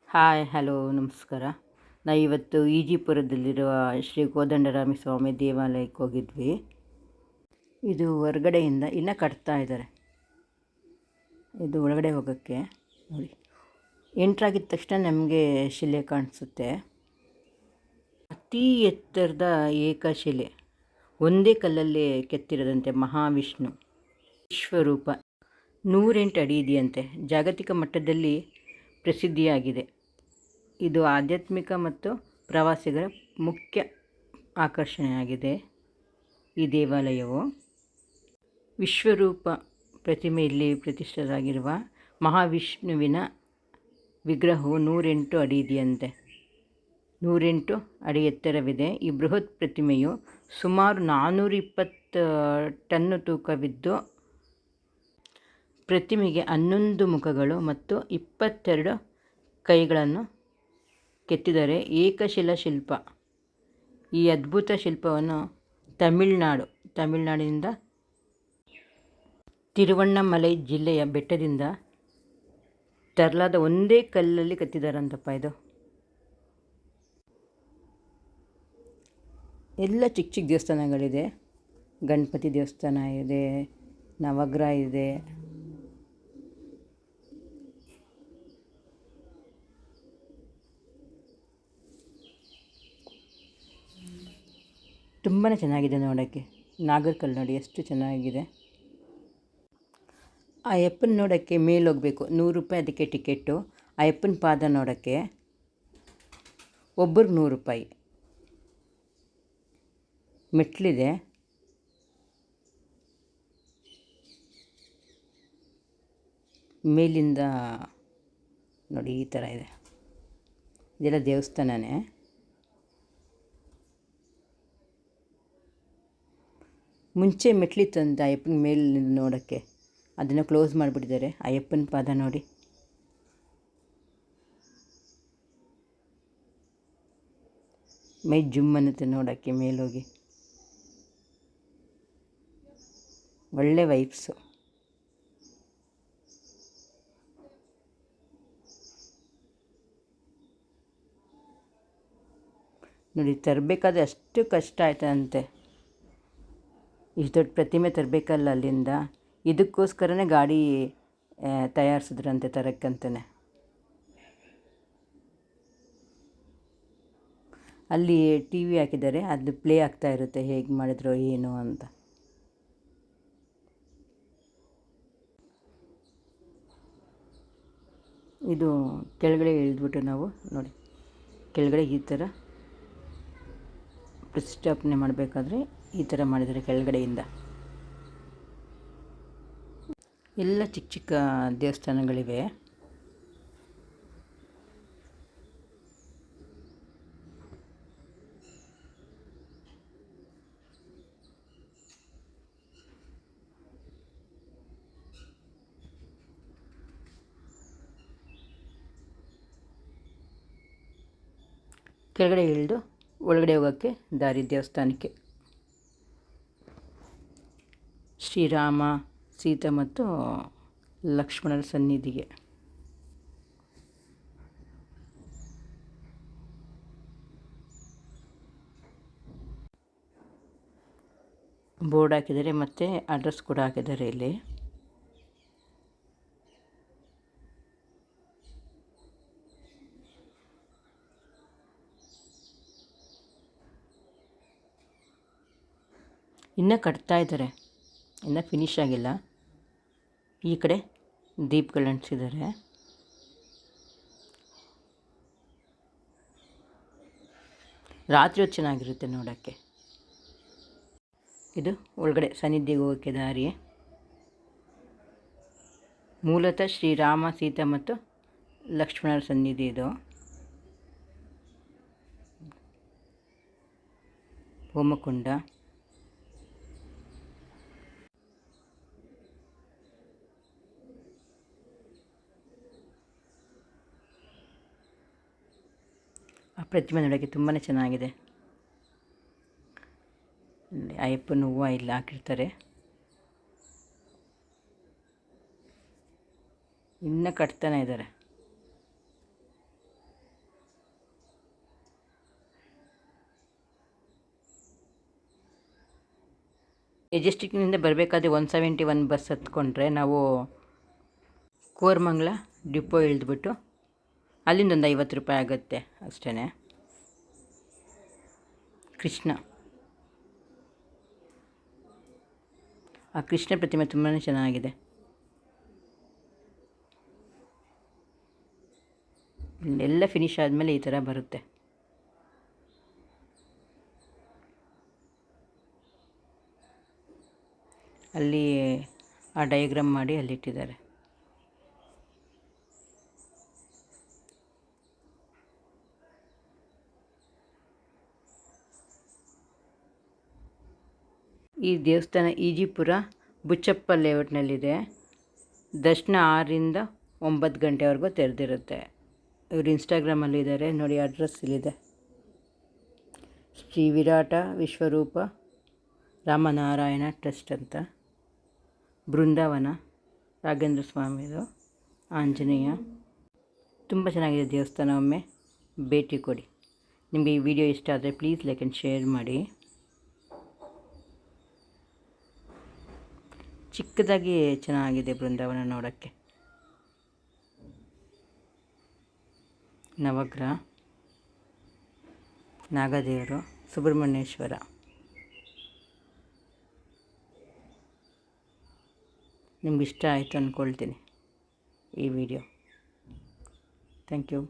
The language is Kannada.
ಹಾಯ್ ಹಲೋ ನಮಸ್ಕಾರ. ನಾವು ಇವತ್ತು ಈಜಿಪುರದಲ್ಲಿರುವ ಶ್ರೀ ಕೋದಂಡರಾಮ ಸ್ವಾಮಿ ದೇವಾಲಯಕ್ಕೆ ಹೋಗಿದ್ವಿ. ಇದು ಹೊರಗಡೆಯಿಂದ ಇನ್ನೂ ಕಟ್ತಾ ಇದ್ದಾರೆ. ಇದು ಒಳಗಡೆ ಹೋಗೋಕ್ಕೆ ನೋಡಿ, ಎಂಟ್ರಾಗಿದ್ದ ತಕ್ಷಣ ನಮಗೆ ಶಿಲೆ ಕಾಣಿಸುತ್ತೆ. ಅತಿ ಎತ್ತರದ ಏಕಶಿಲೆ, ಒಂದೇ ಕಲ್ಲಲ್ಲಿ ಕೆತ್ತಿರೋದಂತೆ. ಮಹಾವಿಷ್ಣು ವಿಶ್ವರೂಪ 108 ಅಡಿ ಇದೆಯಂತೆ. ಜಾಗತಿಕ ಮಟ್ಟದಲ್ಲಿ ಪ್ರಸಿದ್ಧಿಯಾಗಿದೆ. ಇದು ಆಧ್ಯಾತ್ಮಿಕ ಮತ್ತು ಪ್ರವಾಸಿಗರ ಮುಖ್ಯ ಆಕರ್ಷಣೆಯಾಗಿದೆ. ಈ ದೇವಾಲಯವು ವಿಶ್ವರೂಪ ಪ್ರತಿಮೆಯಲ್ಲಿ ಪ್ರತಿಷ್ಠಿತರಾಗಿರುವ ಮಹಾವಿಷ್ಣುವಿನ ವಿಗ್ರಹವು 108 ಅಡಿ ಇದೆಯಂತೆ. 108 ಅಡಿ ಎತ್ತರವಿದೆ. ಈ ಬೃಹತ್ ಪ್ರತಿಮೆಯು ಸುಮಾರು 420 ಟನ್ ತೂಕವಿದ್ದು, ಪ್ರತಿಮೆಗೆ 11 ಮುಖಗಳು ಮತ್ತು 22 ಕೈಗಳನ್ನು ಕೆತ್ತಿದರೆ ಏಕಶಿಲಾ ಶಿಲ್ಪ. ಈ ಅದ್ಭುತ ಶಿಲ್ಪವನ್ನು ತಮಿಳುನಾಡಿನಿಂದ ತಿರುವಣ್ಣಾಮಲೈ ಜಿಲ್ಲೆಯ ಬೆಟ್ಟದಿಂದ ತರಲಾದ ಒಂದೇ ಕಲ್ಲಲ್ಲಿ ಕೆತ್ತಿದಾರಂತಪ್ಪ. ಇದು ಎಲ್ಲ ಚಿಕ್ಕ ಚಿಕ್ಕ ದೇವಸ್ಥಾನಗಳಿದೆ. ಗಣಪತಿ ದೇವಸ್ಥಾನ ಇದೆ, ನವಗ್ರಹ ಇದೆ. ತುಂಬಾ ಚೆನ್ನಾಗಿದೆ ನೋಡೋಕ್ಕೆ. ನಾಗರಕಲ್ಲು ನೋಡಿ ಎಷ್ಟು ಚೆನ್ನಾಗಿದೆ. ಆ ಅಪ್ಪನ ನೋಡೋಕ್ಕೆ ಮೇಲೆ ಹೋಗಬೇಕು. 100 ರೂಪಾಯಿ ಅದಕ್ಕೆ ಟಿಕೆಟು. ಆ ಅಪ್ಪನ ಪಾದ ನೋಡೋಕ್ಕೆ ಒಬ್ಬರಿಗೆ 100 ರೂಪಾಯಿ. ಮೆಟ್ಲಿದೆ. ಮೇಲಿಂದ ನೋಡಿ ಈ ಥರ ಇದೆ. ಇದೆಲ್ಲ ದೇವಸ್ಥಾನನೇ. ಮುಂಚೆ ಮೆಟ್ಲಿತ್ತು ಅಂತ ಅಯ್ಯಪ್ಪನ ಮೇಲೆ ನೋಡೋಕ್ಕೆ, ಅದನ್ನು ಕ್ಲೋಸ್ ಮಾಡಿಬಿಟ್ಟಿದ್ದಾರೆ. ಅಯ್ಯಪ್ಪನ ಪಾದ ನೋಡಿ. ಮೈ ಜುಮ್ ಅನ್ನುತ್ತೆ ನೋಡೋಕ್ಕೆ ಮೇಲೋಗಿ. ಒಳ್ಳೆ ವೈಬ್ಸು. ನೋಡಿ, ತರಬೇಕಾದ್ರೆ ಅಷ್ಟು ಕಷ್ಟ ಆಯ್ತಂತೆ. ಇಷ್ಟು ದೊಡ್ಡ ಪ್ರತಿಮೆ ತರಬೇಕಲ್ಲ ಅಲ್ಲಿಂದ. ಇದಕ್ಕೋಸ್ಕರನೇ ಗಾಡಿ ತಯಾರಿಸಿದ್ರಂತೆ ತರಕ್ಕಂತಲೇ. ಅಲ್ಲಿ ಟಿ ವಿ ಹಾಕಿದ್ದಾರೆ, ಅದು ಪ್ಲೇ ಆಗ್ತಾ ಇರುತ್ತೆ ಹೇಗೆ ಮಾಡಿದ್ರು ಏನು ಅಂತ. ಇದು ಕೆಳಗಡೆ ಇಳಿದ್ಬಿಟ್ಟು ನಾವು ನೋಡಿ, ಕೆಳಗಡೆ ಈ ಥರ ಪ್ರತಿಷ್ಠಾಪನೆ ಮಾಡಬೇಕಾದ್ರೆ ಈ ಥರ ಮಾಡಿದ್ದಾರೆ ಕೆಳಗಡೆಯಿಂದ. ಎಲ್ಲ ಚಿಕ್ಕ ಚಿಕ್ಕ ದೇವಸ್ಥಾನಗಳಿವೆ. ಕೆಳಗಡೆ ಇಳಿದು ಒಳಗಡೆ ಹೋಗೋಕ್ಕೆ ದಾರಿ ದೇವಸ್ಥಾನಕ್ಕೆ. ಶ್ರೀರಾಮ, ಸೀತಾ ಮತ್ತು ಲಕ್ಷ್ಮಣರ ಸನ್ನಿಧಿಗೆ. ಬೋರ್ಡ್ ಹಾಕಿದ್ದಾರೆ ಮತ್ತು ಅಡ್ರೆಸ್ ಕೂಡ ಹಾಕಿದ್ದಾರೆ ಇಲ್ಲಿ. ಇನ್ನೂ ಕಟ್ತಾ ಇದ್ದಾರೆ, ಇನ್ನೂ ಫಿನಿಷ್ ಆಗಿಲ್ಲ. ಈ ಕಡೆ ದೀಪಗಳು ಅಂಟಿಸಿದ್ದಾರೆ. ರಾತ್ರಿ ಹೊತ್ತು ಚೆನ್ನಾಗಿರುತ್ತೆ ನೋಡೋಕ್ಕೆ. ಇದು ಒಳಗಡೆ ಸನ್ನಿಧಿಗೆ ಹೋಗೋಕ್ಕೆ ದಾರಿ. ಮೂಲತಃ ಶ್ರೀರಾಮ, ಸೀತಾ ಮತ್ತು ಲಕ್ಷ್ಮಣರ ಸನ್ನಿಧಿ ಇದು. ಹೋಮಕುಂಡ. ಆ ಪ್ರತಿಮೆ ನೋಡೋಕ್ಕೆ ತುಂಬಾ ಚೆನ್ನಾಗಿದೆ. ಅಯ್ಯಪ್ಪನ ಹೂವು ಇಲ್ಲಿ ಹಾಕಿರ್ತಾರೆ. ಇನ್ನೂ ಕಟ್ತಾನೆ ಇದ್ದಾರೆ. ಮೆಜೆಸ್ಟಿಕ್ನಿಂದ ಬರಬೇಕಾದ್ರೆ 171 ಬಸ್ ಹತ್ಕೊಂಡ್ರೆ ನಾವು ಕೋರಮಂಗಲ ಡಿಪೋ ಇಳಿದ್ಬಿಟ್ಟು ಅಲ್ಲಿಂದ ಒಂದು 50 ರೂಪಾಯಿ ಆಗುತ್ತೆ ಅಷ್ಟೇ. ಕೃಷ್ಣ, ಆ ಕೃಷ್ಣ ಪ್ರತಿಮೆ ತುಂಬಾ ಚೆನ್ನಾಗಿದೆ. ಎಲ್ಲ ಫಿನಿಶ್ ಆದಮೇಲೆ ಈ ಥರ ಬರುತ್ತೆ. ಅಲ್ಲಿ ಆ ಡಯಾಗ್ರಾಮ್ ಮಾಡಿ ಅಲ್ಲಿಟ್ಟಿದ್ದಾರೆ. ಈ ದೇವಸ್ಥಾನ ಈಜಿಪುರ ಬುಚ್ಚಪ್ಪ ಲೇಔಟ್ನಲ್ಲಿದೆ. ದರ್ಶನ 6ರಿಂದ 9 ಗಂಟೆವರೆಗೂ ತೆರೆದಿರುತ್ತೆ. ಇವರು ಇನ್ಸ್ಟಾಗ್ರಾಮಲ್ಲಿ ಇದ್ದಾರೆ ನೋಡಿ, ಅಡ್ರೆಸ್ ಇಲ್ಲಿದೆ. ಶ್ರೀ ವಿರಾಟ ವಿಶ್ವರೂಪ ರಾಮನಾರಾಯಣ ಟ್ರಸ್ಟ್ ಅಂತ, ಬೃಂದಾವನ, ರಾಘವೇಂದ್ರ ಸ್ವಾಮಿದು, ಆಂಜನೇಯ. ತುಂಬ ಚೆನ್ನಾಗಿದೆ ದೇವಸ್ಥಾನ, ಒಮ್ಮೆ ಭೇಟಿ ಕೊಡಿ. ನಿಮಗೆ ಈ ವಿಡಿಯೋ ಇಷ್ಟ ಆದರೆ ಪ್ಲೀಸ್ ಲೈಕ್ ಆ್ಯಂಡ್ ಶೇರ್ ಮಾಡಿ. ಚಿಕ್ಕದಾಗಿ ಚೆನ್ನಾಗಿದೆ ಬೃಂದಾವನ ನೋಡೋಕ್ಕೆ. ನವಗ್ರಹ, ನಾಗದೇವರು, ಸುಬ್ರಹ್ಮಣ್ಯೇಶ್ವರ. ನಿಮ್ಗೆ ಇಷ್ಟ ಆಯಿತು ಅಂದ್ಕೊಳ್ತೀನಿ ಈ ವಿಡಿಯೋ. Thank you.